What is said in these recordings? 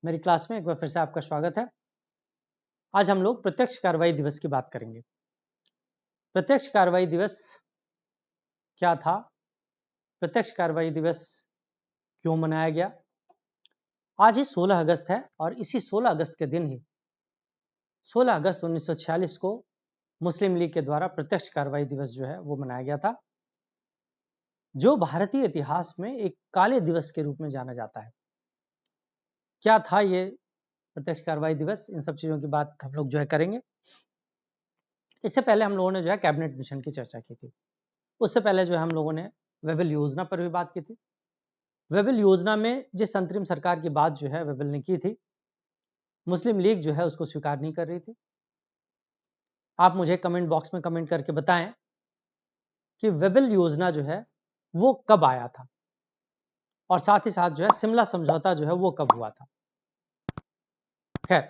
मेरी क्लास में एक बार फिर से आपका स्वागत है। आज हम लोग प्रत्यक्ष कार्रवाई दिवस की बात करेंगे। प्रत्यक्ष कार्रवाई दिवस क्या था? प्रत्यक्ष कार्रवाई दिवस क्यों मनाया गया? आज ही 16 अगस्त है और इसी 16 अगस्त के दिन ही 16 अगस्त 1946 को मुस्लिम लीग के द्वारा प्रत्यक्ष कार्रवाई दिवस जो है वो मनाया गया था, जो भारतीय इतिहास में एक काले दिवस के रूप में जाना जाता है। क्या था ये प्रत्यक्ष कार्रवाई दिवस? इन सब चीजों की बात हम लोग जो है करेंगे। इससे पहले हम लोगों ने जो है कैबिनेट मिशन की चर्चा की थी। उससे पहले जो है हम लोगों ने वेबल योजना पर भी बात की थी। वेबल योजना में जिस अंतरिम सरकार की बात जो है वेबल ने की थी, मुस्लिम लीग जो है उसको स्वीकार नहीं कर रही थी। आप मुझे कमेंट बॉक्स में कमेंट करके बताएं कि वेबल योजना जो है वो कब आया था और साथ ही साथ जो है शिमला समझौता जो है वो कब हुआ था। खैर,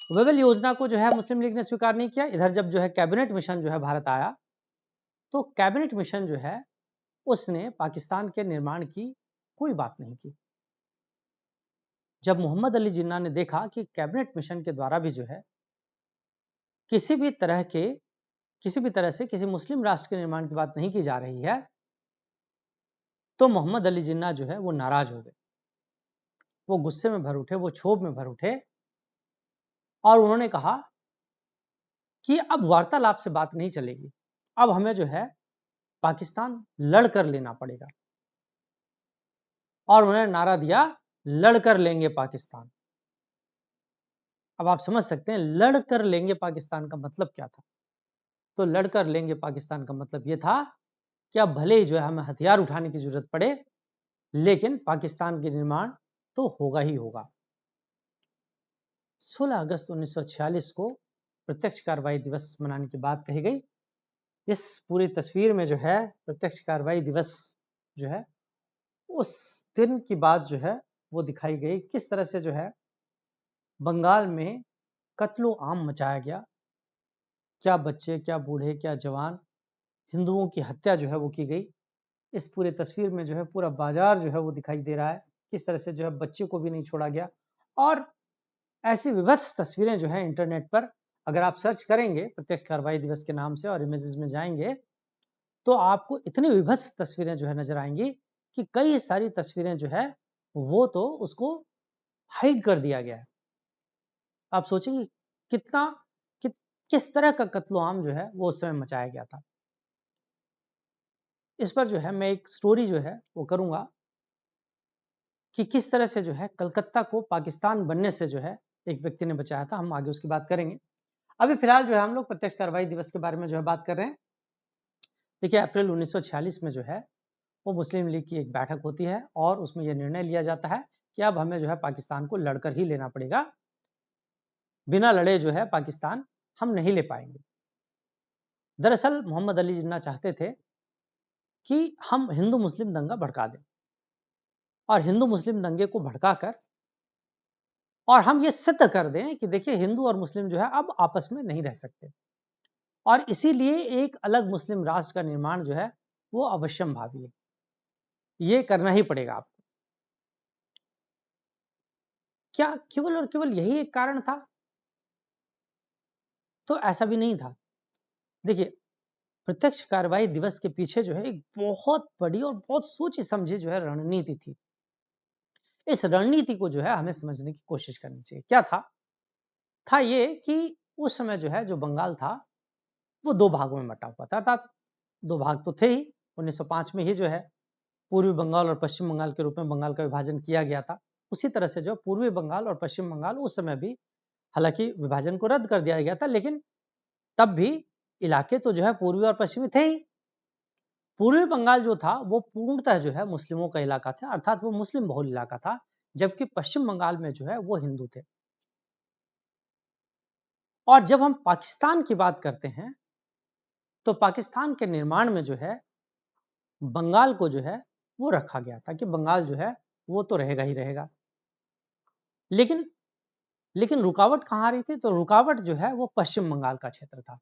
वेबल योजना को जो है मुस्लिम लीग ने स्वीकार नहीं किया। इधर जब जो है कैबिनेट मिशन जो है भारत आया, तो कैबिनेट मिशन जो है उसने पाकिस्तान के निर्माण की कोई बात नहीं की। जब मोहम्मद अली जिन्ना ने देखा कि कैबिनेट मिशन के द्वारा भी जो है किसी भी तरह से किसी मुस्लिम राष्ट्र के निर्माण की बात नहीं की जा रही है, तो मोहम्मद अली जिन्ना जो है वो नाराज हो गए। वो गुस्से में भर उठे, वो क्षोभ में भर उठे और उन्होंने कहा कि अब वार्तालाप से बात नहीं चलेगी, अब हमें जो है पाकिस्तान लड़कर लेना पड़ेगा। और उन्होंने नारा दिया, लड़कर लेंगे पाकिस्तान। अब आप समझ सकते हैं लड़कर लेंगे पाकिस्तान का मतलब क्या था। तो लड़कर लेंगे पाकिस्तान का मतलब यह था कि अब भले ही जो है हमें हथियार उठाने की जरूरत पड़े, लेकिन पाकिस्तान के निर्माण तो होगा ही होगा। 16 अगस्त 1946 को प्रत्यक्ष कार्रवाई दिवस मनाने की बात कही गई। इस पूरी तस्वीर में जो है प्रत्यक्ष कार्रवाई दिवस जो है उस दिन की बात जो है वो दिखाई गई, किस तरह से जो है बंगाल में कत्लो आम मचाया गया। क्या बच्चे, क्या बूढ़े, क्या जवान, हिंदुओं की हत्या जो है वो की गई। इस पूरे तस्वीर में जो है पूरा बाजार जो है वो दिखाई दे रहा है, किस तरह से जो है बच्चे को भी नहीं छोड़ा गया। और ऐसी विभत्स तस्वीरें जो है इंटरनेट पर अगर आप सर्च करेंगे प्रत्यक्ष कार्रवाई दिवस के नाम से और इमेजेस में जाएंगे, तो आपको इतनी विभत्स तस्वीरें जो है नजर आएंगी कि कई सारी तस्वीरें जो है वो तो उसको हाइड कर दिया गया है। आप सोचेंगे कितना कि, किस तरह का कत्लो आम जो है वो उस समय मचाया गया था। इस पर जो है मैं एक स्टोरी जो है वो करूंगा कि किस तरह से जो है कलकत्ता को पाकिस्तान बनने से जो है एक व्यक्ति ने बचाया था। हम आगे उसकी बात करेंगे। अभी फिलहाल जो है हम लोग प्रत्यक्ष कार्रवाई दिवस के बारे में जो है बात कर रहे हैं। देखिए, अप्रैल 1946 में जो है वो मुस्लिम लीग की एक बैठक होती है और उसमें यह निर्णय लिया जाता है कि अब हमें जो है पाकिस्तान को लड़कर ही लेना पड़ेगा, बिना लड़े जो है पाकिस्तान हम नहीं ले पाएंगे। दरअसल मोहम्मद अली जिन्ना चाहते थे कि हम हिंदू मुस्लिम दंगा भड़का दें और हिंदू मुस्लिम दंगे को भड़काकर और हम ये सिद्ध कर दें कि देखिए हिंदू और मुस्लिम जो है अब आपस में नहीं रह सकते और इसीलिए एक अलग मुस्लिम राष्ट्र का निर्माण जो है वो अवश्यम भावी है, ये करना ही पड़ेगा आपको। क्या केवल और केवल यही एक कारण था? तो ऐसा भी नहीं था। देखिए, प्रत्यक्ष कार्रवाई दिवस के पीछे जो है एक बहुत बड़ी और बहुत सोची समझी जो है रणनीति थी। इस रणनीति को जो है हमें समझने की कोशिश करनी चाहिए। क्या था ये कि उस समय जो है जो बंगाल था वो दो भागों में बटा हुआ था, अर्थात दो भाग तो थे ही। 1905 में ही जो है पूर्वी बंगाल और पश्चिम बंगाल के रूप में बंगाल का विभाजन किया गया था। उसी तरह से जो पूर्वी बंगाल और पश्चिम बंगाल उस समय भी, हालांकि विभाजन को रद्द कर दिया गया था, लेकिन तब भी इलाके तो जो है पूर्वी और पश्चिमी थे ही। पूर्वी बंगाल जो था वो पूर्णतः जो है मुस्लिमों का इलाका था, अर्थात वो मुस्लिम बहुल इलाका था, जबकि पश्चिम बंगाल में जो है वो हिंदू थे। और जब हम पाकिस्तान की बात करते हैं तो पाकिस्तान के निर्माण में जो है बंगाल को जो है वो रखा गया था कि बंगाल जो है वो तो रहेगा ही रहेगा। लेकिन लेकिन रुकावट कहाँ आ रही थी? तो रुकावट जो है वो पश्चिम बंगाल का क्षेत्र था,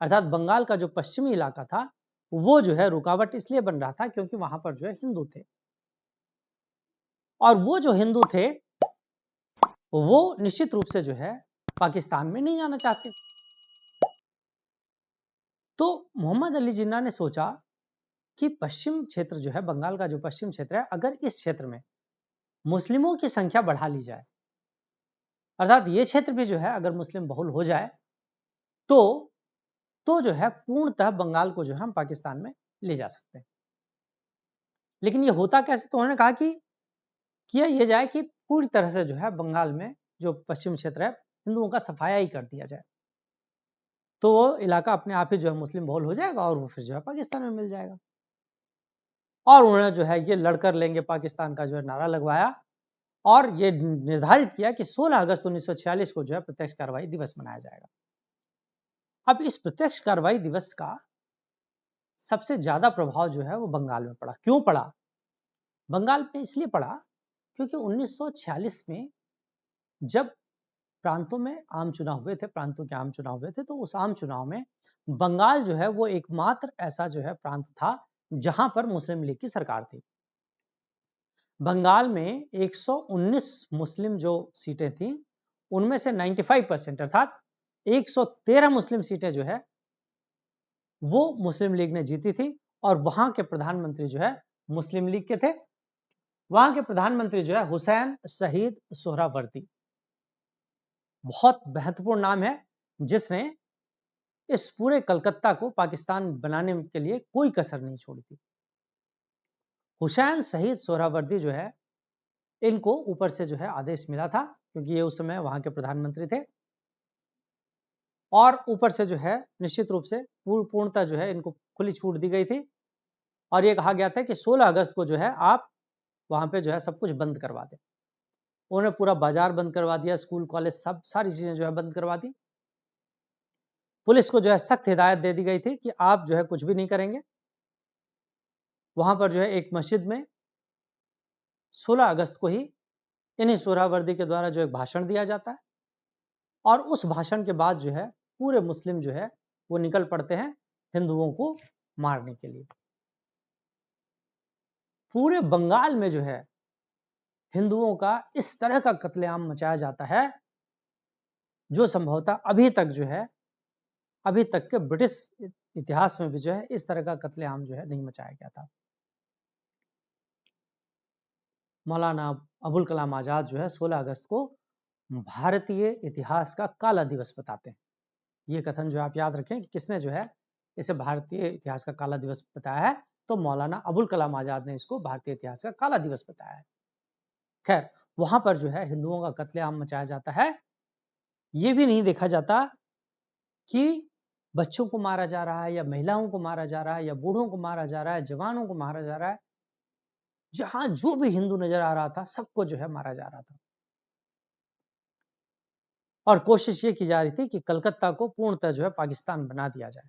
अर्थात बंगाल का जो पश्चिमी इलाका था वो जो है रुकावट इसलिए बन रहा था क्योंकि वहां पर जो है हिंदू थे। और वो जो हिंदू थे वो निश्चित रूप से जो है पाकिस्तान में नहीं आना चाहते। तो मोहम्मद अली जिन्ना ने सोचा कि पश्चिम क्षेत्र जो है, बंगाल का जो पश्चिम क्षेत्र है, अगर इस क्षेत्र में मुस्लिमों की संख्या बढ़ा ली जाए, अर्थात ये क्षेत्र भी जो है अगर मुस्लिम बहुल हो जाए, तो जो है पूर्णतः बंगाल को जो है हम पाकिस्तान में ले जा सकते हैं। लेकिन ये होता कैसे? तो उन्होंने कहा कि किया ये जाए कि पूरी तरह से जो है बंगाल में जो पश्चिम क्षेत्र है, हिंदुओं का सफाया ही कर दिया जाए, तो वो इलाका अपने आप ही जो है मुस्लिम बहुल हो जाएगा और वो फिर जो है पाकिस्तान में मिल जाएगा। और उन्होंने जो है ये लड़कर लेंगे पाकिस्तान का जो है नारा लगवाया और ये निर्धारित किया कि 16 अगस्त 1946 को जो है प्रत्यक्ष कार्रवाई दिवस मनाया जाएगा। अब इस प्रत्यक्ष कार्रवाई दिवस का सबसे ज्यादा प्रभाव जो है वो बंगाल में पड़ा। क्यों पड़ा? बंगाल में इसलिए पड़ा क्योंकि 1946 में जब प्रांतों में आम चुनाव हुए थे, प्रांतों के आम चुनाव हुए थे, तो उस आम चुनाव में बंगाल जो है वो एकमात्र ऐसा जो है प्रांत था जहां पर मुस्लिम लीग की सरकार थी। बंगाल में 119 मुस्लिम जो सीटें थी, उनमें से 95% अर्थात 113 मुस्लिम सीटें जो है वो मुस्लिम लीग ने जीती थी और वहां के प्रधानमंत्री जो है मुस्लिम लीग के थे। वहां के प्रधानमंत्री जो है हुसैन शहीद सोहरावर्दी, बहुत महत्वपूर्ण नाम है, जिसने इस पूरे कलकत्ता को पाकिस्तान बनाने के लिए कोई कसर नहीं छोड़ी थी। हुसैन शहीद सोहरावर्दी जो है, इनको ऊपर से जो है आदेश मिला था, क्योंकि ये उस समय वहां के प्रधानमंत्री थे, और ऊपर से जो है निश्चित रूप से पूर्णतः जो है इनको खुली छूट दी गई थी और ये कहा गया था कि 16 अगस्त को जो है आप वहां पे जो है सब कुछ बंद करवा दें। उन्होंने पूरा बाजार बंद करवा दिया, स्कूल कॉलेज सब सारी चीजें जो है बंद करवा दी। पुलिस को जो है सख्त हिदायत दे दी गई थी कि आप जो है कुछ भी नहीं करेंगे। वहां पर जो है एक मस्जिद में 16 अगस्त को ही इन्हीं सोहरावर्दी के द्वारा जो एक भाषण दिया जाता है और उस भाषण के बाद जो है पूरे मुस्लिम जो है वो निकल पड़ते हैं हिंदुओं को मारने के लिए। पूरे बंगाल में जो है हिंदुओं का इस तरह का कत्लेआम मचाया जाता है जो संभवतः अभी तक के ब्रिटिश इतिहास में भी जो है इस तरह का कत्लेआम जो है नहीं मचाया गया था। मौलाना अबुल कलाम आजाद जो है 16 अगस्त को भारतीय इतिहास का काला दिवस बताते हैं। ये कथन जो आप याद रखें कि किसने जो है इसे भारतीय इतिहास का काला दिवस बताया है, तो मौलाना अबुल कलाम आजाद ने इसको भारतीय इतिहास का काला दिवस बताया है। खैर, वहां पर जो है हिंदुओं का कत्लेआम मचाया जाता है। ये भी नहीं देखा जाता कि बच्चों को मारा जा रहा है या महिलाओं को मारा जा रहा है या बूढ़ों को मारा जा रहा है, जवानों को मारा जा रहा है। जहां जो भी हिंदू नजर आ रहा था सबको जो है मारा जा रहा था और कोशिश ये की जा रही थी कि कलकत्ता को पूर्णतः जो है पाकिस्तान बना दिया जाए।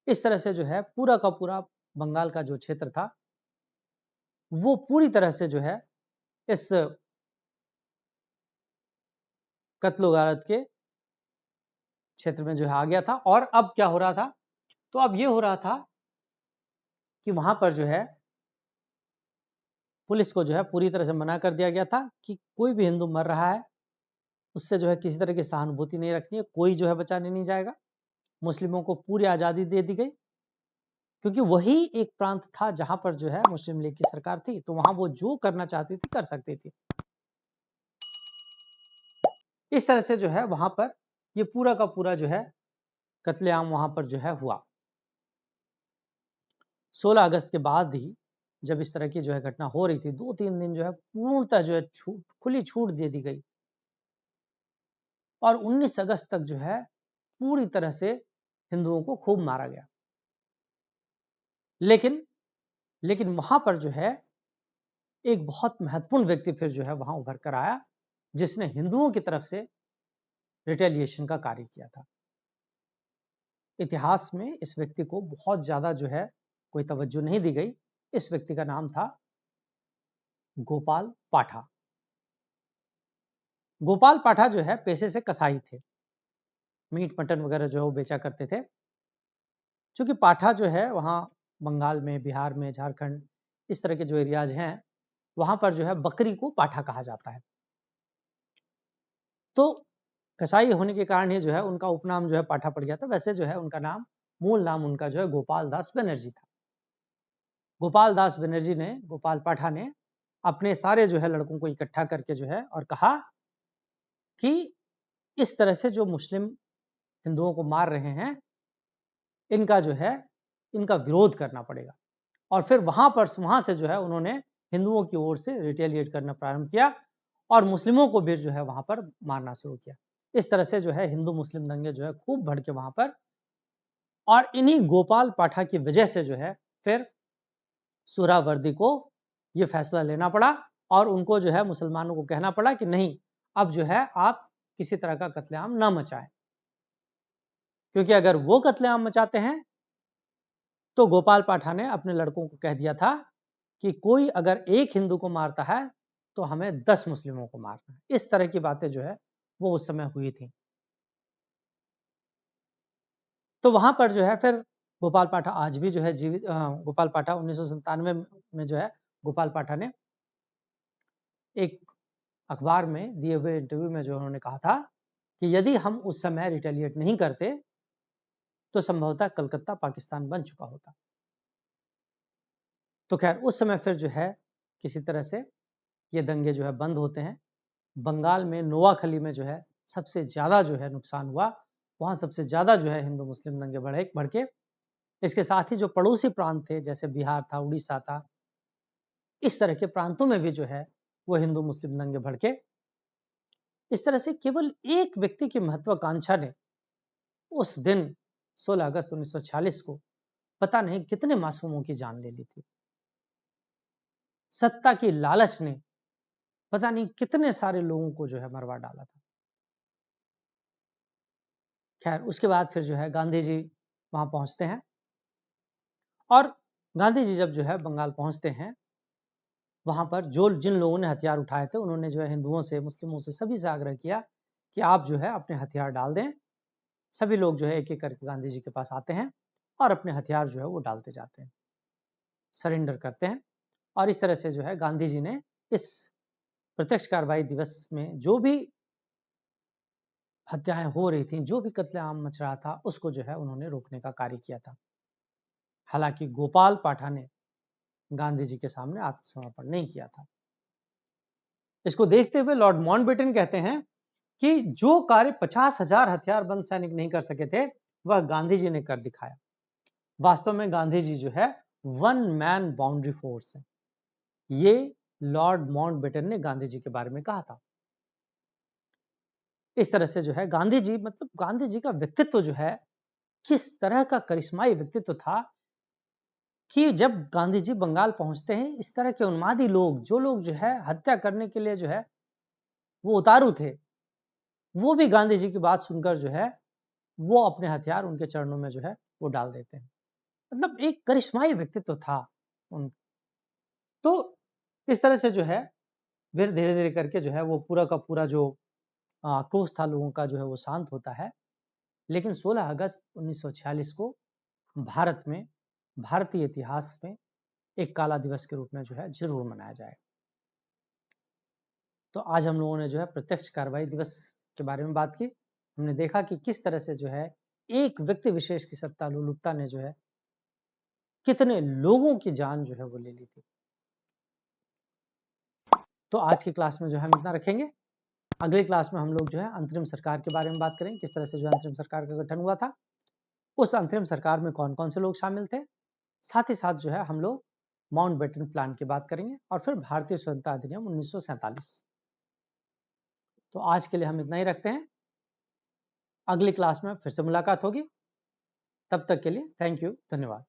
इस तरह से जो है पूरा का पूरा बंगाल का जो क्षेत्र था वो पूरी तरह से जो है इस कत्लो गारत के क्षेत्र में जो है आ गया था। और अब क्या हो रहा था? तो अब ये हो रहा था कि वहां पर जो है पुलिस को जो है पूरी तरह से मना कर दिया गया था कि कोई भी हिंदू मर रहा है उससे जो है किसी तरह की सहानुभूति नहीं रखनी है, कोई जो है बचाने नहीं जाएगा। मुस्लिमों को पूरी आजादी दे दी गई क्योंकि वही एक प्रांत था जहां पर जो है मुस्लिम लीग की सरकार थी, तो वहां वो जो करना चाहती थी कर सकती थी। इस तरह से जो है वहां पर ये पूरा का पूरा जो है कत्लेआम वहां पर जो है हुआ। 16 अगस्त के बाद ही जब इस तरह की जो है घटना हो रही थी, 2-3 दिन जो है पूर्णतः जो है खुली छूट दे दी गई और 19 अगस्त तक जो है पूरी तरह से हिंदुओं को खूब मारा गया। लेकिन वहां पर जो है एक बहुत महत्वपूर्ण व्यक्ति फिर जो है वहां उभर कर आया जिसने हिंदुओं की तरफ से रिटेलिएशन का कार्य किया था। इतिहास में इस व्यक्ति को बहुत ज्यादा जो है कोई तवज्जो नहीं दी गई। इस व्यक्ति का नाम था गोपाल पाठा। गोपाल पाठा जो है पेशे से कसाई थे, मीट मटन वगैरह जो है वो बेचा करते थे। क्योंकि पाठा जो है वहाँ बंगाल में, बिहार में, झारखंड इस तरह के जो एरियाज हैं वहां पर जो है बकरी को पाठा कहा जाता है। तो कसाई होने के कारण ही जो है उनका उपनाम जो है पाठा पड़ गया था। वैसे जो है उनका नाम, मूल नाम उनका जो है गोपाल दास बनर्जी था। गोपाल दास बनर्जी ने, गोपाल पाठा ने अपने सारे जो है लड़कों को इकट्ठा करके जो है और कहा कि इस तरह से जो मुस्लिम हिंदुओं को मार रहे हैं, इनका जो है, इनका विरोध करना पड़ेगा। और फिर वहां से जो है उन्होंने हिंदुओं की ओर से रिटेलिएट करना प्रारंभ किया और मुस्लिमों को भी जो है वहां पर मारना शुरू किया। इस तरह से जो है हिंदू मुस्लिम दंगे जो है खूब भड़के वहां पर। और इन्हीं गोपाल पाठा की वजह से जो है फिर सुहरावर्दी को ये फैसला लेना पड़ा और उनको जो है मुसलमानों को कहना पड़ा कि नहीं, अब जो है आप किसी तरह का कत्लेआम न मचाएं, क्योंकि अगर वो कत्लेआम मचाते हैं तो गोपाल पाठा ने अपने लड़कों को कह दिया था कि कोई अगर एक हिंदू को मारता है तो हमें 10 मुस्लिमों को मारना है। इस तरह की बातें जो है वो उस समय हुई थी। तो वहां पर जो है फिर गोपाल पाठा आज भी जो है जीवित, गोपाल पाठा 1997 में जो है गोपाल पाठा ने एक अखबार में दिए हुए इंटरव्यू में जो उन्होंने कहा था कि यदि हम उस समय रिटेलिएट नहीं करते तो संभवतः कलकत्ता पाकिस्तान बन चुका होता। तो खैर उस समय फिर जो है किसी तरह से ये दंगे जो है बंद होते हैं। बंगाल में नोआखली में जो है सबसे ज्यादा जो है नुकसान हुआ, वहां सबसे ज्यादा जो है हिंदू मुस्लिम दंगे भड़के। इसके साथ ही जो पड़ोसी प्रांत थे जैसे बिहार था, उड़ीसा था, इस तरह के प्रांतों में भी जो है वो हिंदू मुस्लिम दंगे भड़के। इस तरह से केवल एक व्यक्ति की महत्वाकांक्षा ने उस दिन 16 अगस्त 1946 को पता नहीं कितने मासूमों की जान ले ली थी। सत्ता की लालच ने पता नहीं कितने सारे लोगों को जो है मरवा डाला था। खैर उसके बाद फिर जो है गांधी जी वहां पहुंचते हैं और गांधी जी जब जो है बंगाल पहुंचते हैं, वहां पर जो जिन लोगों ने हथियार उठाए थे उन्होंने जो है हिंदुओं से, मुस्लिमों से, सभी से आग्रह किया कि आप जो है अपने हथियार डाल दें। सभी लोग जो है एक एक करके गांधी जी के पास आते हैं और अपने हथियार जो है वो डालते जाते हैं, सरेंडर करते हैं। और इस तरह से जो है गांधी जी ने इस प्रत्यक्ष कार्रवाई दिवस में जो भी हत्याएं हो रही थी, जो भी कत्लेआम मच रहा था, उसको जो है उन्होंने रोकने का कार्य किया था। हालांकि गोपाल पाठा ने गांधी जी के सामने आत्मसमर्पण नहीं किया था। इसको देखते हुए लॉर्ड माउंटबेटन कहते हैं कि जो कार्य 50,000 हथियारबंद सैनिक नहीं कर सके थे वह गांधी जी ने कर दिखाया। वास्तव में गांधी जी जो है वन मैन बाउंड्री फोर्स है, ये लॉर्ड माउंटबेटन ने गांधी जी के बारे में कहा था। इस तरह से जो है गांधी जी, मतलब गांधी जी का व्यक्तित्व जो है किस तरह का करिश्माई व्यक्तित्व था कि जब गांधी जी बंगाल पहुंचते हैं, इस तरह के उन्मादी लोग, जो लोग जो है हत्या करने के लिए जो है वो उतारू थे, वो भी गांधी जी की बात सुनकर जो है वो अपने हथियार उनके चरणों में जो है वो डाल देते हैं। मतलब एक करिश्माई व्यक्तित्व था उन। तो इस तरह से जो है फिर धीरे धीरे करके जो है वो पूरा का पूरा जो आक्रोश था लोगों का जो है वो शांत होता है। लेकिन 16 अगस्त 1946 को भारत में, भारतीय इतिहास में एक काला दिवस के रूप में जो है जरूर मनाया जाएगा। तो आज हम लोगों ने जो है प्रत्यक्ष कार्रवाई दिवस के बारे में बात की। हमने देखा कि किस तरह से जो है एक व्यक्ति विशेष की सत्ता लोलुपता ने जो है कितने लोगों की जान जो है वो ले ली थी। तो आज की क्लास में जो है हम इतना रखेंगे। अगली क्लास में हम लोग जो है अंतरिम सरकार के बारे में बात करेंगे, किस तरह से जो अंतरिम सरकार का गठन हुआ था, उस अंतरिम सरकार में कौन कौन से लोग शामिल थे। साथ ही साथ जो है हम लोग माउंटबेटन प्लान की बात करेंगे और फिर भारतीय स्वतंत्रता अधिनियम 1947। तो आज के लिए हम इतना ही रखते हैं। अगली क्लास में फिर से मुलाकात होगी। तब तक के लिए थैंक यू, धन्यवाद।